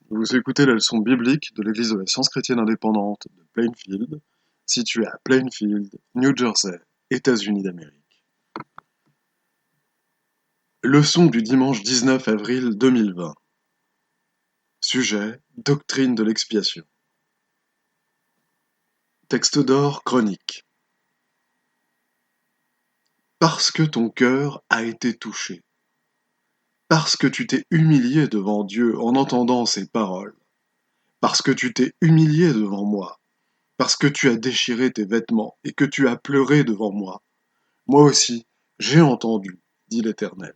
Vous écoutez la leçon biblique de l'Église de la Science chrétienne indépendante de Plainfield, située à Plainfield, New Jersey, États-Unis d'Amérique. Leçon du dimanche 19 avril 2020. Sujet: Doctrine de l'expiation. Texte d'or chronique. Parce que ton cœur a été touché, parce que tu t'es humilié devant Dieu en entendant ses paroles, parce que tu t'es humilié devant moi, parce que tu as déchiré tes vêtements et que tu as pleuré devant moi. Moi aussi, j'ai entendu, dit l'Éternel.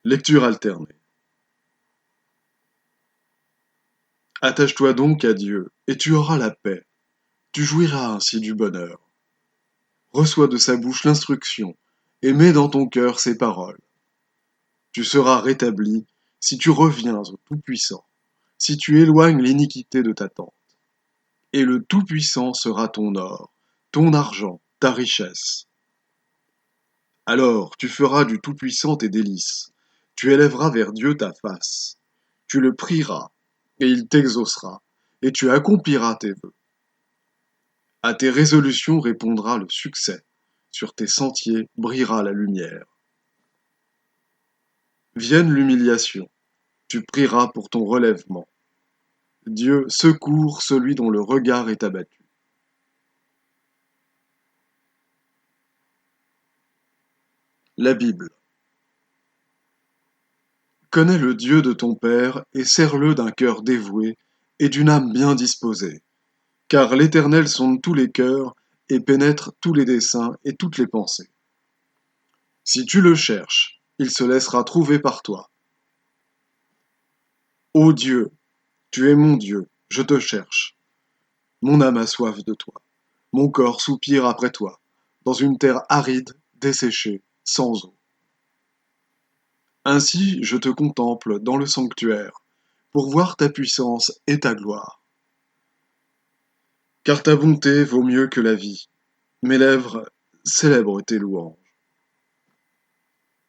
Lecture alternée. Attache-toi donc à Dieu, et tu auras la paix. Tu jouiras ainsi du bonheur. Reçois de sa bouche l'instruction, et mets dans ton cœur ses paroles. Tu seras rétabli si tu reviens au Tout-Puissant, si tu éloignes l'iniquité de ta tente. Et le Tout-Puissant sera ton or, ton argent, ta richesse. Alors tu feras du Tout-Puissant tes délices, tu élèveras vers Dieu ta face, tu le prieras, et il t'exaucera, et tu accompliras tes vœux. À tes résolutions répondra le succès, sur tes sentiers brillera la lumière. Vienne l'humiliation, tu prieras pour ton relèvement. Dieu secourt celui dont le regard est abattu. La Bible. Connais le Dieu de ton Père et sers-le d'un cœur dévoué et d'une âme bien disposée. Car l'Éternel sonde tous les cœurs et pénètre tous les desseins et toutes les pensées. Si tu le cherches, il se laissera trouver par toi. Ô Dieu, tu es mon Dieu, je te cherche. Mon âme a soif de toi. Mon corps soupire après toi, dans une terre aride, desséchée, sans eau. Ainsi je te contemple dans le sanctuaire, pour voir ta puissance et ta gloire. Car ta bonté vaut mieux que la vie. Mes lèvres célèbrent tes louanges.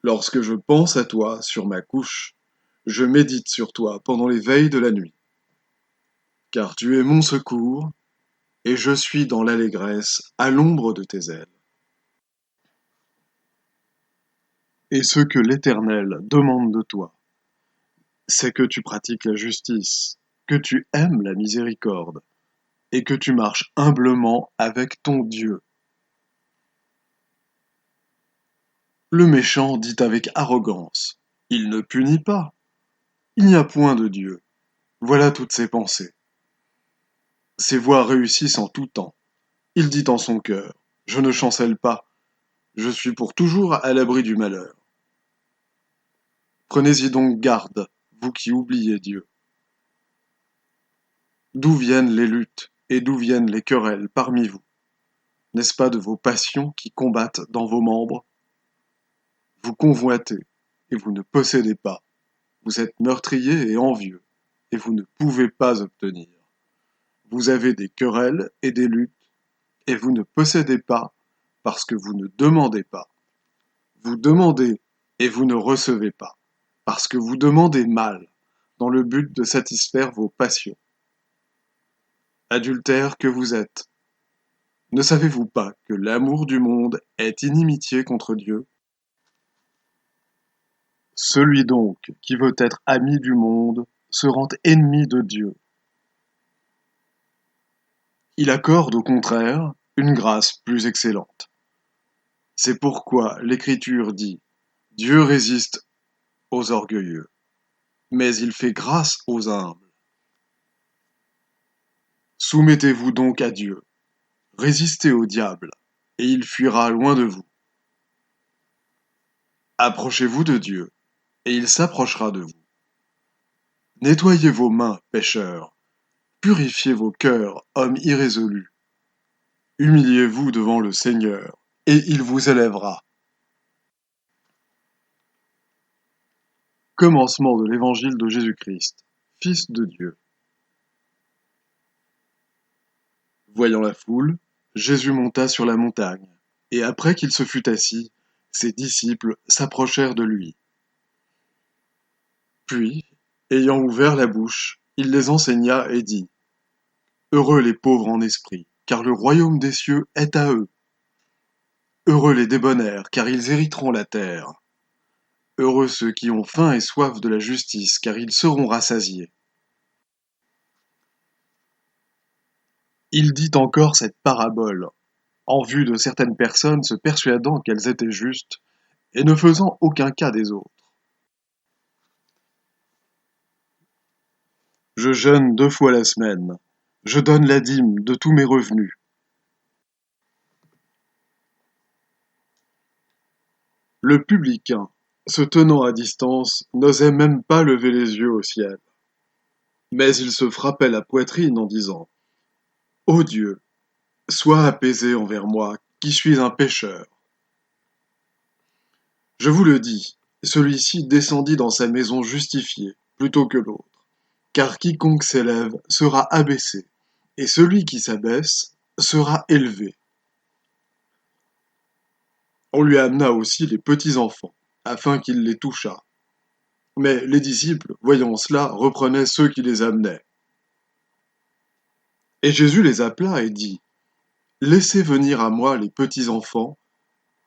Lorsque je pense à toi sur ma couche, je médite sur toi pendant les veilles de la nuit. Car tu es mon secours, et je suis dans l'allégresse à l'ombre de tes ailes. Et ce que l'Éternel demande de toi, c'est que tu pratiques la justice, que tu aimes la miséricorde, et que tu marches humblement avec ton Dieu. Le méchant dit avec arrogance, il ne punit pas, il n'y a point de Dieu. Voilà toutes ses pensées. Ses voies réussissent en tout temps. Il dit en son cœur, je ne chancelle pas, je suis pour toujours à l'abri du malheur. Prenez-y donc garde, vous qui oubliez Dieu. D'où viennent les luttes et d'où viennent les querelles parmi vous? N'est-ce pas de vos passions qui combattent dans vos membres? Vous convoitez et vous ne possédez pas. Vous êtes meurtrier et envieux et vous ne pouvez pas obtenir. Vous avez des querelles et des luttes et vous ne possédez pas parce que vous ne demandez pas. Vous demandez et vous ne recevez pas parce que vous demandez mal dans le but de satisfaire vos passions. Adultères que vous êtes, ne savez-vous pas que l'amour du monde est inimitié contre Dieu? Celui donc qui veut être ami du monde se rend ennemi de Dieu. Il accorde au contraire une grâce plus excellente. C'est pourquoi l'Écriture dit: Dieu résiste aux orgueilleux, mais il fait grâce aux humbles. Soumettez-vous donc à Dieu, résistez au diable, et il fuira loin de vous. Approchez-vous de Dieu, et il s'approchera de vous. Nettoyez vos mains, pécheurs, purifiez vos cœurs, hommes irrésolus. Humiliez-vous devant le Seigneur, et il vous élèvera. Commencement de l'Évangile de Jésus-Christ, Fils de Dieu. Voyant la foule, Jésus monta sur la montagne, et après qu'il se fut assis, ses disciples s'approchèrent de lui. Puis, ayant ouvert la bouche, il les enseigna et dit: Heureux les pauvres en esprit, car le royaume des cieux est à eux. Heureux les débonnaires, car ils hériteront la terre. Heureux ceux qui ont faim et soif de la justice, car ils seront rassasiés. Il dit encore cette parabole, en vue de certaines personnes se persuadant qu'elles étaient justes et ne faisant aucun cas des autres. Je jeûne 2 fois la semaine. Je donne la dîme de tous mes revenus. Le publicain, se tenant à distance, n'osait même pas lever les yeux au ciel. Mais il se frappait la poitrine en disant: Ô Dieu, sois apaisé envers moi, qui suis un pécheur. Je vous le dis, celui-ci descendit dans sa maison justifié, plutôt que l'autre. Car quiconque s'élève sera abaissé, et celui qui s'abaisse sera élevé. On lui amena aussi les petits enfants, afin qu'il les touchât. Mais les disciples, voyant cela, reprenaient ceux qui les amenaient. Et Jésus les appela et dit: Laissez venir à moi les petits enfants,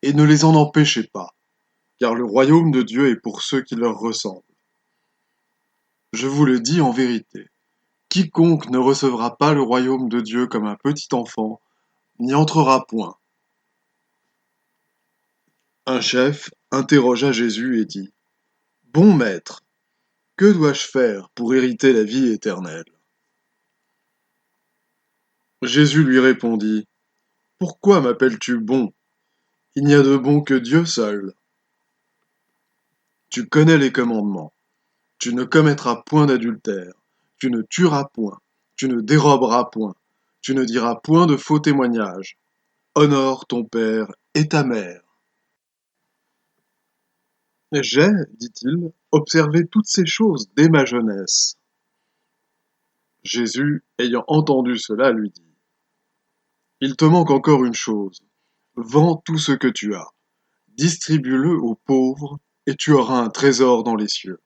et ne les en empêchez pas, car le royaume de Dieu est pour ceux qui leur ressemblent. Je vous le dis en vérité, quiconque ne recevra pas le royaume de Dieu comme un petit enfant, n'y entrera point. Un chef interrogea Jésus et dit: Bon maître, que dois-je faire pour hériter la vie éternelle? Jésus lui répondit: Pourquoi m'appelles-tu bon? Il n'y a de bon que Dieu seul. Tu connais les commandements. Tu ne commettras point d'adultère. Tu ne tueras point. Tu ne déroberas point. Tu ne diras point de faux témoignages. Honore ton père et ta mère. J'ai, dit-il, observé toutes ces choses dès ma jeunesse. Jésus, ayant entendu cela, lui dit: Il te manque encore une chose. Vends tout ce que tu as. Distribue-le aux pauvres, et tu auras un trésor dans les cieux.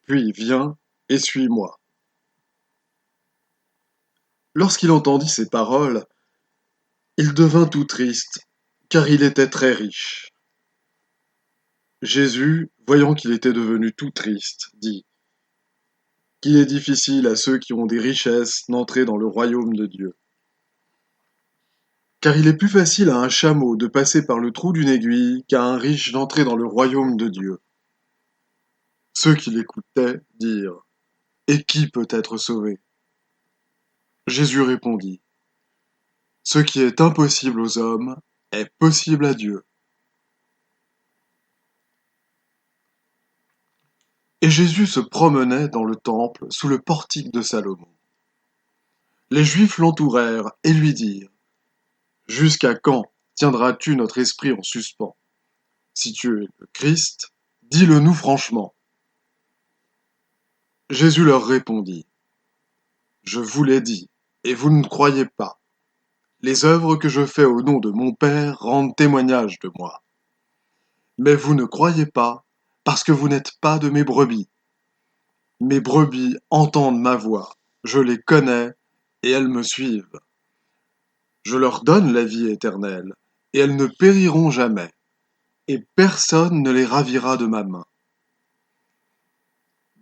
Puis viens et suis-moi. Lorsqu'il entendit ces paroles, il devint tout triste, car il était très riche. Jésus, voyant qu'il était devenu tout triste, dit: Qu'il est difficile à ceux qui ont des richesses d'entrer dans le royaume de Dieu. Car il est plus facile à un chameau de passer par le trou d'une aiguille qu'à un riche d'entrer dans le royaume de Dieu. Ceux qui l'écoutaient dirent: Et qui peut être sauvé? Jésus répondit: Ce qui est impossible aux hommes est possible à Dieu. Et Jésus se promenait dans le temple sous le portique de Salomon. Les Juifs l'entourèrent et lui dirent: Jusqu'à quand tiendras-tu notre esprit en suspens? Si tu es le Christ, dis-le-nous franchement. Jésus leur répondit: Je vous l'ai dit, et vous ne croyez pas. Les œuvres que je fais au nom de mon Père rendent témoignage de moi. Mais vous ne croyez pas, parce que vous n'êtes pas de mes brebis. Mes brebis entendent ma voix, je les connais, et elles me suivent. Je leur donne la vie éternelle, et elles ne périront jamais, et personne ne les ravira de ma main.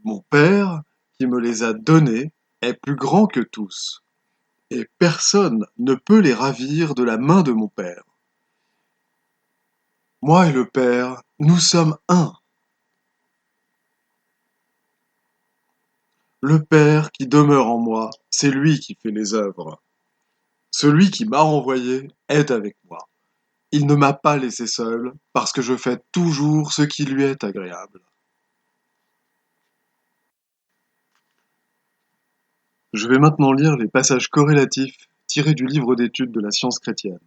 Mon Père, qui me les a donnés, est plus grand que tous, et personne ne peut les ravir de la main de mon Père. Moi et le Père, nous sommes un. Le Père qui demeure en moi, c'est lui qui fait les œuvres. Celui qui m'a renvoyé est avec moi. Il ne m'a pas laissé seul, parce que je fais toujours ce qui lui est agréable. Je vais maintenant lire les passages corrélatifs tirés du livre d'études de la science chrétienne,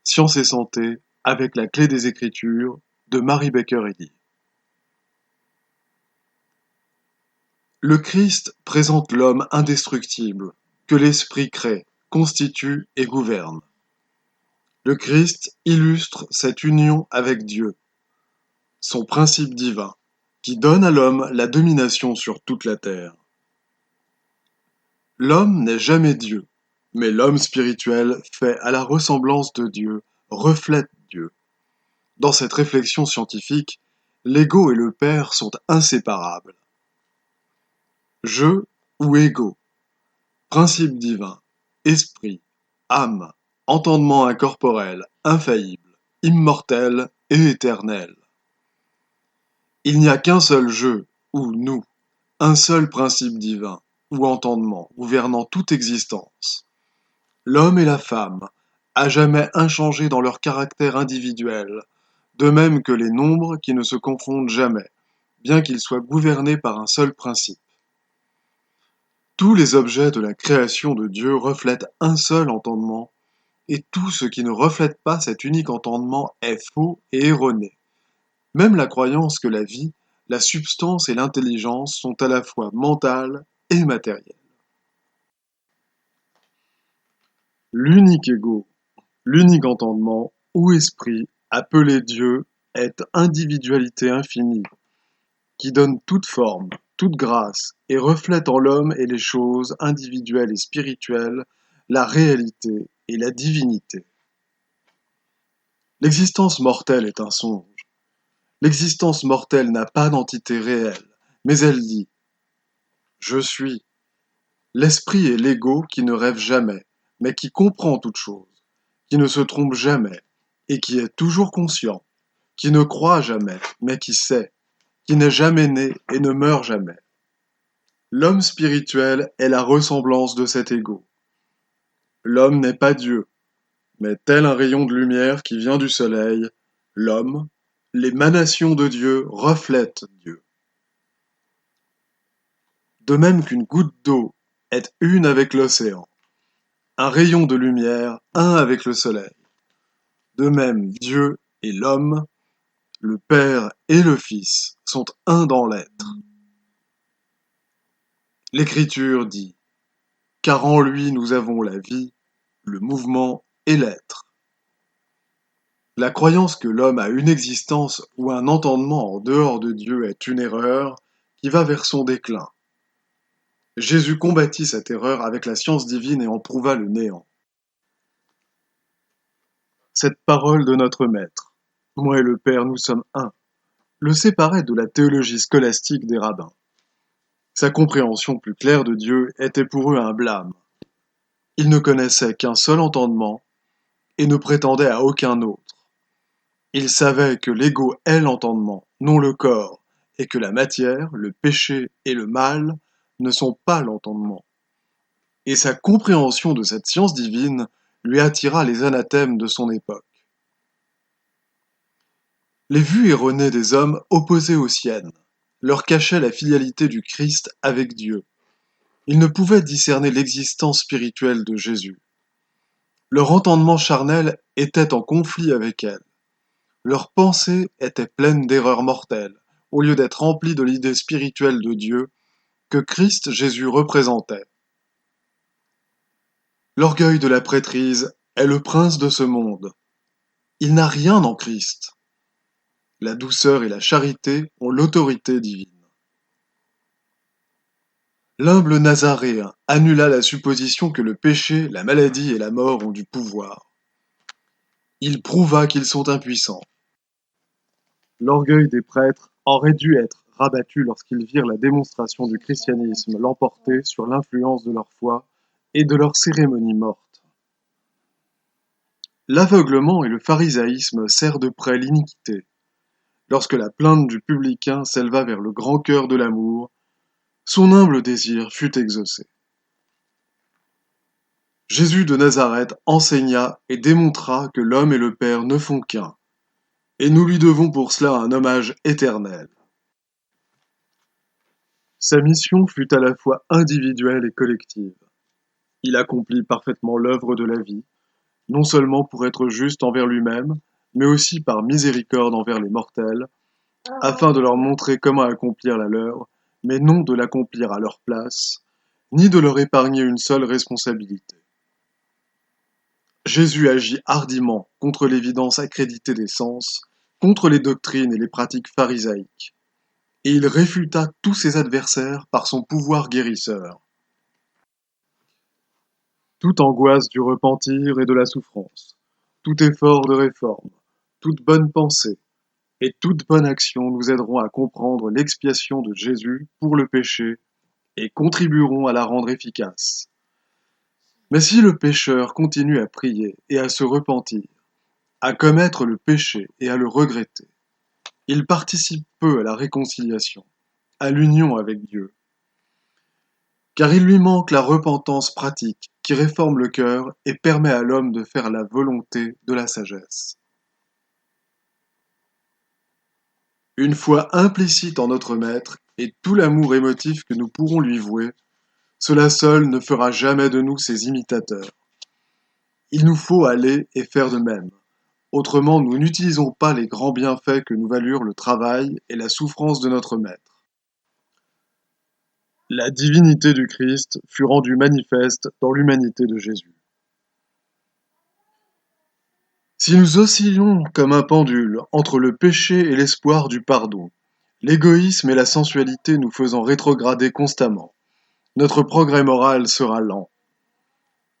Science et santé, avec la clé des Écritures, de Mary Baker Eddy. Le Christ présente l'homme indestructible, que l'Esprit crée, constitue et gouverne. Le Christ illustre cette union avec Dieu, son principe divin, qui donne à l'homme la domination sur toute la terre. L'homme n'est jamais Dieu, mais l'homme spirituel, fait à la ressemblance de Dieu, reflète Dieu. Dans cette réflexion scientifique, l'ego et le Père sont inséparables. Je ou ego, principe divin, esprit, âme, entendement incorporel, infaillible, immortel et éternel. Il n'y a qu'un seul je ou nous, un seul principe divin ou entendement gouvernant toute existence. L'homme et la femme, à jamais inchangés dans leur caractère individuel, de même que les nombres qui ne se confondent jamais, bien qu'ils soient gouvernés par un seul principe. Tous les objets de la création de Dieu reflètent un seul entendement, et tout ce qui ne reflète pas cet unique entendement est faux et erroné. Même la croyance que la vie, la substance et l'intelligence sont à la fois mentales et matérielles. L'unique ego, l'unique entendement ou esprit, appelé Dieu, est individualité infinie, qui donne toute forme, toute grâce, et reflète en l'homme et les choses individuelles et spirituelles la réalité et la divinité. L'existence mortelle est un songe. L'existence mortelle n'a pas d'entité réelle, mais elle dit « Je suis ». L'esprit est l'ego qui ne rêve jamais, mais qui comprend toute chose, qui ne se trompe jamais, et qui est toujours conscient, qui ne croit jamais, mais qui sait, qui n'est jamais né et ne meurt jamais. L'homme spirituel est la ressemblance de cet ego. L'homme n'est pas Dieu, mais tel un rayon de lumière qui vient du soleil, l'homme, l'émanation de Dieu, reflète Dieu. De même qu'une goutte d'eau est une avec l'océan, un rayon de lumière, un avec le soleil. De même, Dieu et l'homme, le Père et le Fils, sont un dans l'être. L'Écriture dit « Car en lui nous avons la vie, le mouvement et l'être. » La croyance que l'homme a une existence ou un entendement en dehors de Dieu est une erreur qui va vers son déclin. Jésus combattit cette erreur avec la science divine et en prouva le néant. Cette parole de notre Maître, « Moi et le Père, nous sommes un », le séparait de la théologie scolastique des rabbins. Sa compréhension plus claire de Dieu était pour eux un blâme. Ils ne connaissaient qu'un seul entendement et ne prétendaient à aucun autre. Ils savaient que l'ego est l'entendement, non le corps, et que la matière, le péché et le mal ne sont pas l'entendement. Et sa compréhension de cette science divine lui attira les anathèmes de son époque. Les vues erronées des hommes opposées aux siennes leur cachaient la filialité du Christ avec Dieu. Ils ne pouvaient discerner l'existence spirituelle de Jésus. Leur entendement charnel était en conflit avec elle. Leurs pensées étaient pleines d'erreurs mortelles, au lieu d'être remplies de l'idée spirituelle de Dieu que Christ Jésus représentait. L'orgueil de la prêtrise est le prince de ce monde. Il n'a rien en Christ. La douceur et la charité ont l'autorité divine. L'humble Nazaréen annula la supposition que le péché, la maladie et la mort ont du pouvoir. Il prouva qu'ils sont impuissants. L'orgueil des prêtres aurait dû être rabattu lorsqu'ils virent la démonstration du christianisme l'emporter sur l'influence de leur foi et de leur cérémonie morte. L'aveuglement et le pharisaïsme serrent de près l'iniquité. Lorsque la plainte du publicain s'éleva vers le grand cœur de l'amour, son humble désir fut exaucé. Jésus de Nazareth enseigna et démontra que l'homme et le Père ne font qu'un, et nous lui devons pour cela un hommage éternel. Sa mission fut à la fois individuelle et collective. Il accomplit parfaitement l'œuvre de la vie, non seulement pour être juste envers lui-même, mais aussi par miséricorde envers les mortels, afin de leur montrer comment accomplir la leur, mais non de l'accomplir à leur place, ni de leur épargner une seule responsabilité. Jésus agit hardiment contre l'évidence accréditée des sens, contre les doctrines et les pratiques pharisaïques. et il réfuta tous ses adversaires par son pouvoir guérisseur. Toute angoisse du repentir et de la souffrance, tout effort de réforme, toute bonne pensée et toute bonne action nous aideront à comprendre l'expiation de Jésus pour le péché et contribueront à la rendre efficace. Mais si le pécheur continue à prier et à se repentir, à commettre le péché et à le regretter, il participe peu à la réconciliation, à l'union avec Dieu. Car il lui manque la repentance pratique qui réforme le cœur et permet à l'homme de faire la volonté de la sagesse. Une foi implicite en notre Maître et tout l'amour émotif que nous pourrons lui vouer, cela seul ne fera jamais de nous ses imitateurs. Il nous faut aller et faire de même. Autrement, nous n'utilisons pas les grands bienfaits que nous valurent le travail et la souffrance de notre Maître. La divinité du Christ fut rendue manifeste dans l'humanité de Jésus. Si nous oscillons comme un pendule entre le péché et l'espoir du pardon, l'égoïsme et la sensualité nous faisant rétrograder constamment, notre progrès moral sera lent.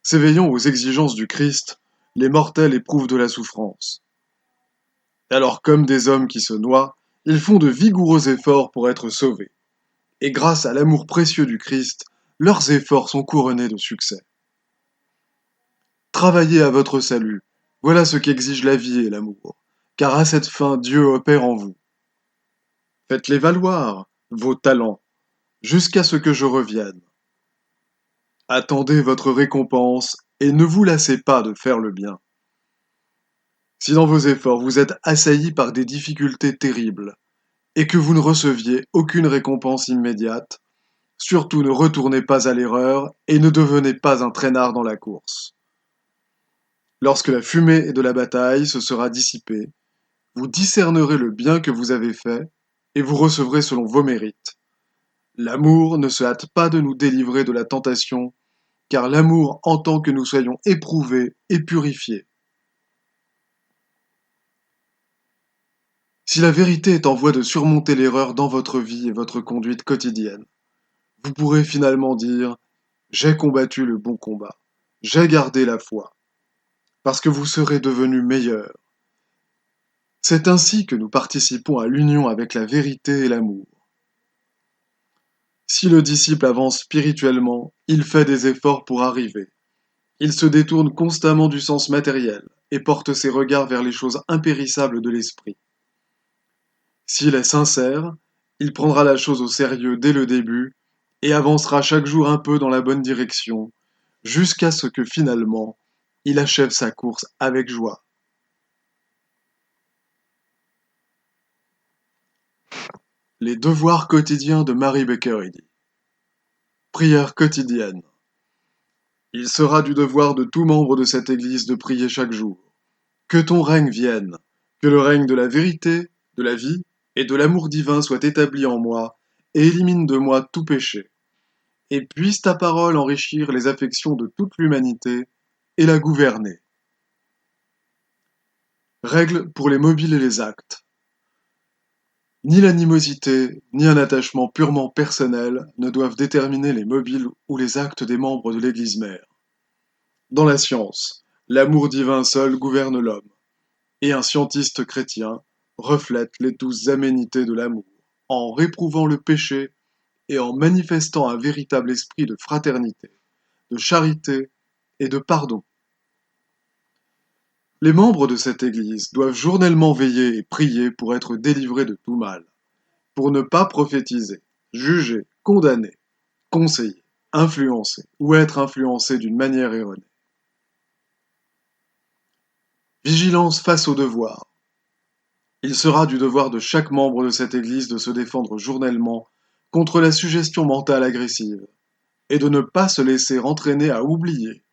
S'éveillant aux exigences du Christ, les mortels éprouvent de la souffrance. Alors comme des hommes qui se noient, ils font de vigoureux efforts pour être sauvés. Et grâce à l'amour précieux du Christ, leurs efforts sont couronnés de succès. Travaillez à votre salut, voilà ce qu'exige la vie et l'amour, car à cette fin Dieu opère en vous. Faites-les valoir, vos talents, jusqu'à ce que je revienne. Attendez votre récompense et ne vous lassez pas de faire le bien. Si dans vos efforts vous êtes assaillis par des difficultés terribles et que vous ne receviez aucune récompense immédiate, surtout ne retournez pas à l'erreur et ne devenez pas un traînard dans la course. Lorsque la fumée de la bataille se sera dissipée, vous discernerez le bien que vous avez fait et vous recevrez selon vos mérites. L'amour ne se hâte pas de nous délivrer de la tentation, car l'amour entend que nous soyons éprouvés et purifiés. Si la vérité est en voie de surmonter l'erreur dans votre vie et votre conduite quotidienne, vous pourrez finalement dire « J'ai combattu le bon combat, j'ai gardé la foi », parce que vous serez devenu meilleur. C'est ainsi que nous participons à l'union avec la vérité et l'amour. Si le disciple avance spirituellement, il fait des efforts pour arriver. Il se détourne constamment du sens matériel et porte ses regards vers les choses impérissables de l'esprit. S'il est sincère, il prendra la chose au sérieux dès le début et avancera chaque jour un peu dans la bonne direction, jusqu'à ce que finalement, il achève sa course avec joie. Les devoirs quotidiens de Mary Baker Eddy. Prière quotidienne. Il sera du devoir de tout membre de cette Église de prier chaque jour. Que ton règne vienne, que le règne de la vérité, de la vie et de l'amour divin soit établi en moi et élimine de moi tout péché. Et puisse ta parole enrichir les affections de toute l'humanité et la gouverner. Règles pour les mobiles et les actes. Ni l'animosité, ni un attachement purement personnel ne doivent déterminer les mobiles ou les actes des membres de l'Église mère. Dans la science, l'amour divin seul gouverne l'homme, et un scientiste chrétien reflète les douces aménités de l'amour, en réprouvant le péché et en manifestant un véritable esprit de fraternité, de charité et de pardon. Les membres de cette Église doivent journellement veiller et prier pour être délivrés de tout mal, pour ne pas prophétiser, juger, condamner, conseiller, influencer ou être influencé d'une manière erronée. Vigilance face au devoir. Il sera du devoir de chaque membre de cette Église de se défendre journellement contre la suggestion mentale agressive et de ne pas se laisser entraîner à oublier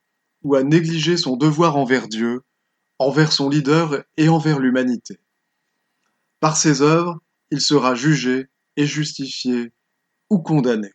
ou à négliger son devoir envers Dieu, envers son leader et envers l'humanité. Par ses œuvres, il sera jugé et justifié ou condamné.